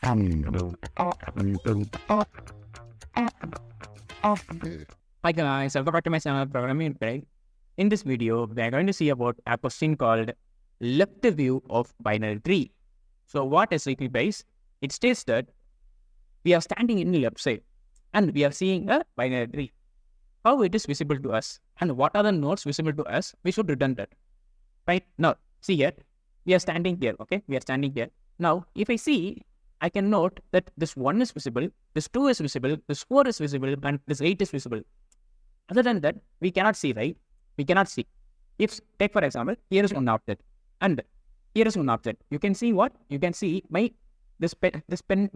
Hi guys, welcome back to my channel Programming with Pirai. In this video, we are going to see about a question called left view of binary tree. So what is it based? It states that we are standing in the left side and we are seeing a binary tree. How it is visible to us and what are the nodes visible to us? We should return that. Right now, see here, we are standing here. Okay, we are standing here. Now, if I see, I can note that this 1 is visible, this 2 is visible, this 4 is visible, and this 8 is visible. Other than that, we cannot see, right? We cannot see. If, take for example, here is one object, and here is one object. You can see what? You can see this pen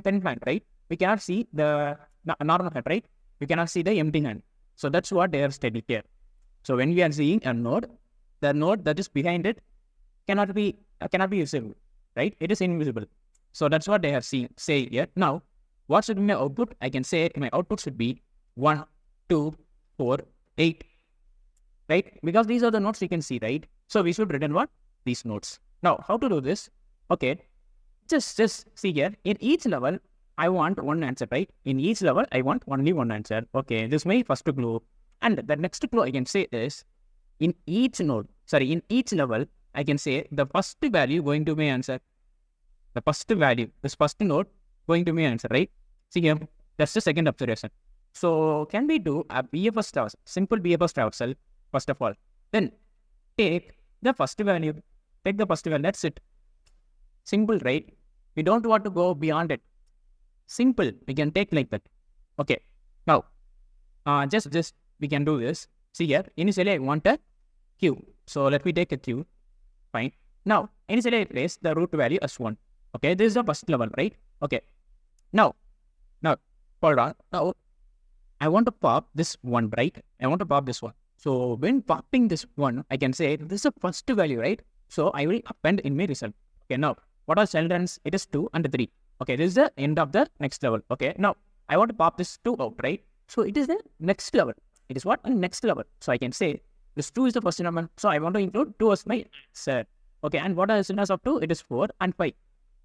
hand, right? We cannot see the normal hand, right? We cannot see the empty hand. So that's what they are stating here. So when we are seeing a node, the node that is behind it cannot be visible, right? It is invisible. So that's what they have say here. Now, what should be my output? I can say my output should be 1, 2, 4, 8, right? Because these are the nodes you can see, right? So we should return what? These nodes. Now, how to do this? Okay, just see here. In each level, I want one answer, right? In each level, I want only one answer. Okay, this is my first clue. And the next clue I can say is, in each level, I can say the first value going to my answer. The first value, this first node going to my answer, right? See here, that's the second observation. So can we do a BFS traversal, simple BFS traversal, first of all. Then take the first value, that's it. Simple, right? We don't want to go beyond it. Simple, we can take like that. Okay, now, just we can do this. See here, initially I want a queue. So let me take a queue, fine. Now, initially I place the root value as 1. Okay, this is the first level, right? Okay. Now, hold on. Now, I want to pop this 1, right? I want to pop this 1. So, when popping this 1, I can say this is the first value, right? So, I will append in my result. Okay, now, what are children's? It is 2 and 3. Okay, this is the end of the next level. Okay, now, I want to pop this 2 out, right? So, it is the next level. It is what? Next level. So, I can say this 2 is the first number. So, I want to include 2 as my answer. Okay, and what are the children's of 2? It is 4 and 5.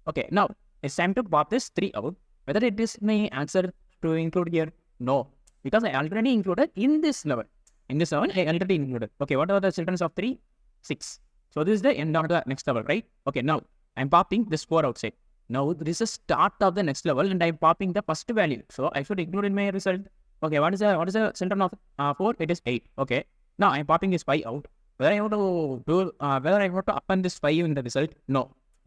Okay, now it's time to pop this 3 out. Whether it is my answer to include here? No, because I already included in this level. In this level, I already included. Okay, what are the children of 3? 6. So this is the end of the next level, right? Okay, now I'm popping this 4 outside. Now this is start of the next level and I'm popping the first value. So I should include in my result. Okay, what is the children of 4? It is 8. Okay, now I'm popping this 5 out. Whether I want to do, whether I want to append this 5 in the result?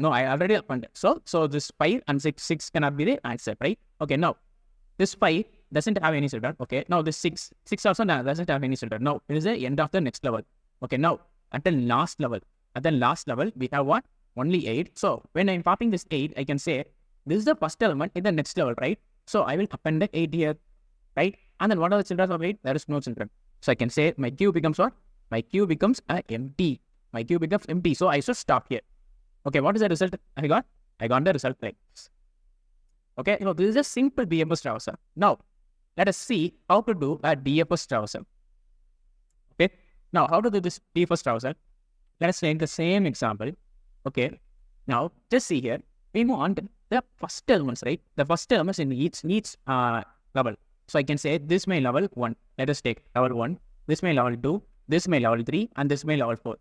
No, I already appended. So this 5 and 6 cannot be the answer, right? Okay, now this 5 doesn't have any children. Okay, now this 6 also doesn't have any children. Now it is the end of the next level. Okay, now at the last level, we have what? Only 8. So when I'm popping this 8, I can say this is the first element in the next level, right? So I will append the 8 here, right? And then what are the children of 8? There is no children. So I can say my queue becomes what? My queue becomes empty. My queue becomes empty. So I should stop here. Okay, what is the result I got? I got the result like this. Okay, this is a simple BFS traversal. Now, let us see how to do a DFS traversal. Okay, now how to do this DFS traversal? Let us take the same example. Okay, now just see here. We want the first elements, right? The first elements in each level. So I can say this may level 1. Let us take level 1. This may level 2. This may level 3. And this may level 4.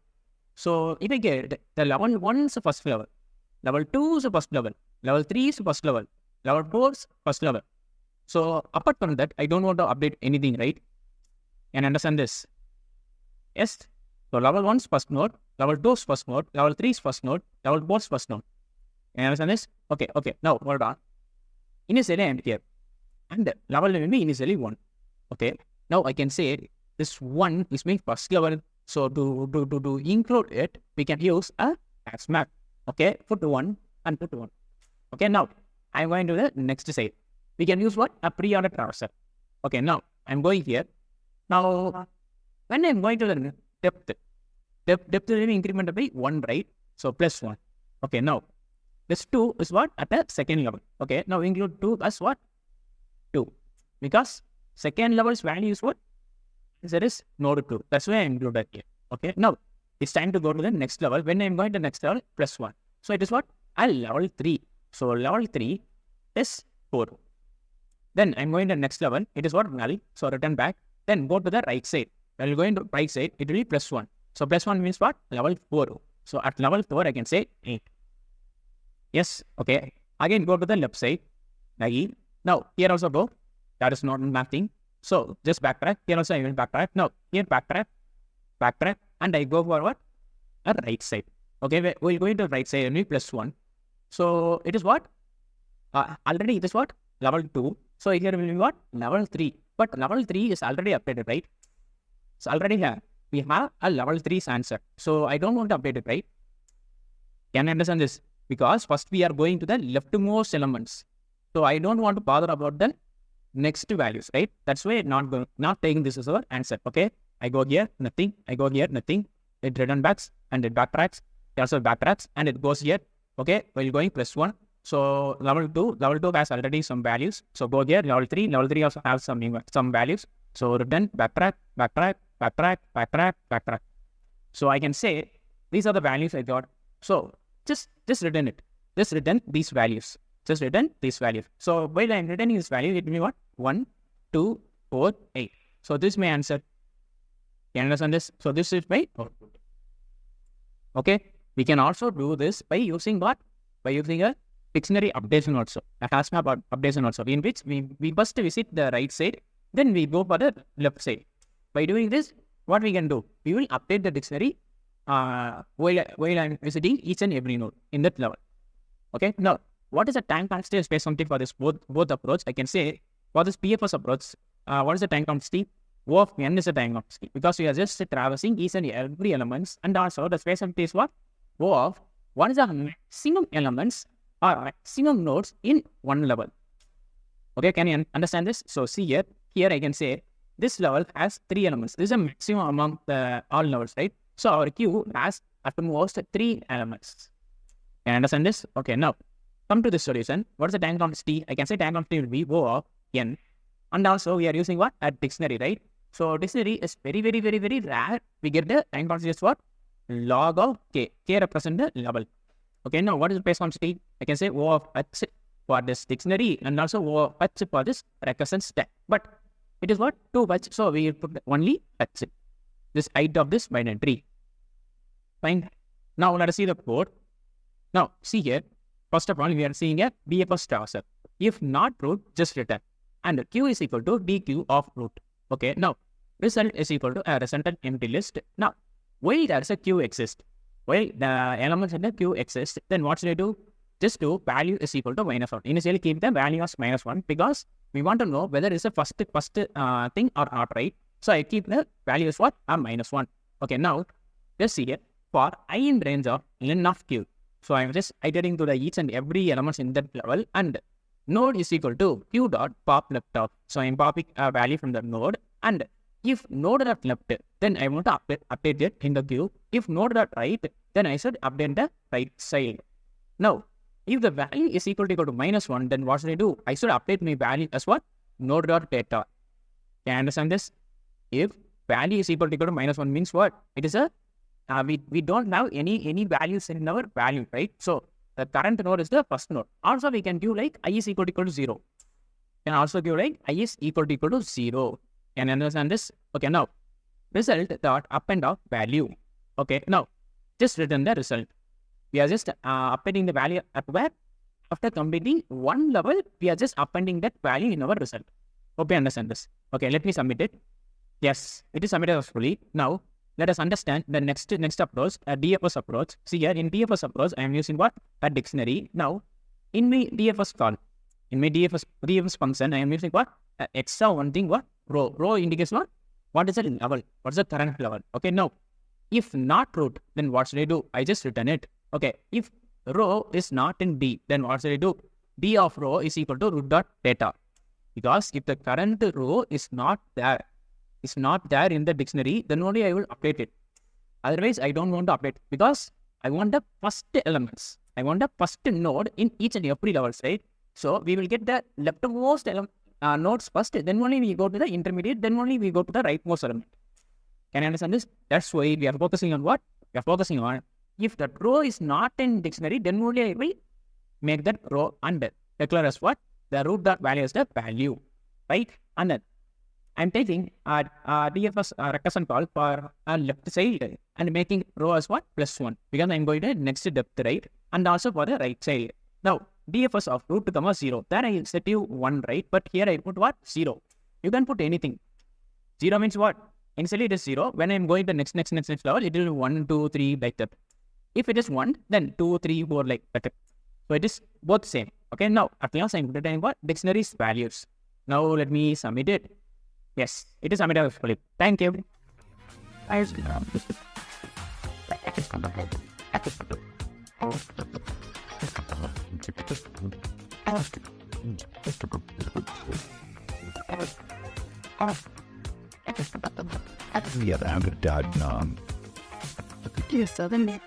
So if I get the level 1 is the first level, level 2 is the first level, level 3 is the first level, level 4 is first level. So apart from that, I don't want to update anything, right? And understand this. Yes. So level 1 is first node, level 2 is first node, level 3 is first node, level 4 is first node. And understand this? Okay. Now hold on. Initially I am here. And level will be initially 1. Okay. Now I can say this 1 is my first level. So to include it, we can use a hash map. Okay, put 1 and put 1. Okay, now I'm going to the next side. We can use what? A pre-order traversal. Okay, now I'm going here. Now, when I'm going to the depth will be incremented by 1, right? So plus 1. Okay, now this 2 is what? At the second level. Okay, now include 2 as what? 2. Because second level's value is what? There is node 2. That's why I included here. Okay. Now, it's time to go to the next level. When I'm going to the next level, plus 1. So, it is what? A level 3. So, level 3, is 4. Then I'm going to the next level. It is what? Null. So return back. Then go to the right side. When you go into right side, it will be +1. So +1 means what? Level 4. So at level 4, I can say 8. Yes. Okay. Again, go to the left side. Now, here also go. That is not nothing. So just backtrack. Here also I will backtrack. Now, here backtrack. And I go for what? A right side. Okay. We'll go into right side and be +1. So it is what? Already it is what? Level 2. So here will be what? Level 3. But level 3 is already updated, right? It's already here. We have a level 3's answer. So I don't want to update it, right? Can you understand this? Because first we are going to the leftmost elements. So I don't want to bother about the next values, right? That's why not taking this as our answer. Okay. I go here, nothing. I go here, nothing. It return backs and it backtracks. It also backtracks and it goes here. Okay. While going +1. So level 2 has already some values. So go here, level 3 also has some values. So return, backtrack. So I can say these are the values I got. So just return it. Just return these values. So while I'm returning this value, it will be what? 1, 2, 4, 8. So this is my answer. Can you understand this? So this is my output. Okay. We can also do this by using what? By using a dictionary updation also. A hash map updation also. In which we first visit the right side. Then we go for the left side. By doing this, what we can do? We will update the dictionary while I'm visiting each and every node in that level. Okay. Now, what is the time constant space something for this both approach? I can say for this PFS approach, what is the time constant? O of n is the time constant because we are just traversing each and every elements, and also the space empty is what? O of what is the maximum elements or maximum nodes in one level. Okay, can you understand this? So see here I can say this level has 3 elements. This is a maximum among the all levels, right? So our queue has at most 3 elements. Can you understand this? Okay, now come to this solution. What is the time constant? I can say time constant will be O of n. And also we are using what? A dictionary, right? So dictionary is very rare. We get the time constant is what? Log of k. K represent the level. Okay, now what is the space constant? I can say O of h for this dictionary and also O of h for this recursion stack. But it is what? 2h. So we put only h. This height of this binary tree. Fine. Now let us see the code. Now see here. First of all, we are seeing a BFS traverser. If not root, just return. And Q is equal to deque of root. Okay, now result is equal to a resultant empty list. Now, while there is a queue exists, while the elements in the queue exist, then what should I do? Just do value is equal to -1. Initially keep the value as -1 because we want to know whether it's a first thing or not, right? So I keep the value as what? -1. Okay, now let's see here. For I in range of len of q. So I'm just iterating to the each and every elements in that level, and node is equal to queue.popleft. So I'm popping a value from the node, and if node.left, then I want to update it in the queue. If node.right, then I should update the right side. Now, if the value is equal to -1, then what should I do? I should update my value as what? Node.data. Can you understand this? If value is equal to -1 means what? It is a we don't have any values in our value, right? So the current node is the first node. Also, we can give like I is equal to 0. Can also give like I is equal to 0. Can you understand this? Okay, now result dot append of value. Okay, now just return the result. We are just appending the value at where? After completing one level, we are just appending that value in our result. Hope you understand this. Okay, let me submit it. Yes, it is submitted successfully. Now let us understand the next approach, a DFS approach. See here, in DFS approach, I am using what? A dictionary. Now, in my DFS call, in my DFS function, I am using what? Extra one thing, what? Row. Row indicates what? What is the level? What is the current level? Okay, now, if not root, then what should I do? I just return it. Okay, if row is not in D, then what should I do? D of row is equal to root.data. Because if the current row is not there in the dictionary, then only I will update it. Otherwise, I don't want to update because I want the first elements. I want the first node in each and every levels, right? So we will get the leftmost nodes first, then only we go to the intermediate, then only we go to the rightmost element. Can you understand this? That's why we are focusing on what? We are focusing on if that row is not in dictionary, then only I will make that row, and declare as what? The root dot value is the value, right? And then I'm taking a DFS recursion call for a left side and making row as what? +1, because I'm going to next depth, right? And also for the right side. Now, DFS of root comma 0. There I set you 1, right? But here I put what? 0. You can put anything. 0 means what? Initially it is 0. When I'm going to next level, it will be 1, 2, 3 like that. If it is 1, then 2, 3, 4 like that. So it is both same. Okay, now at last I'm returning what? Dictionaries values. Now let me submit it. Yes, it is submitted successfully. Thank you. Yeah, I'm gonna die. No. Yes, so then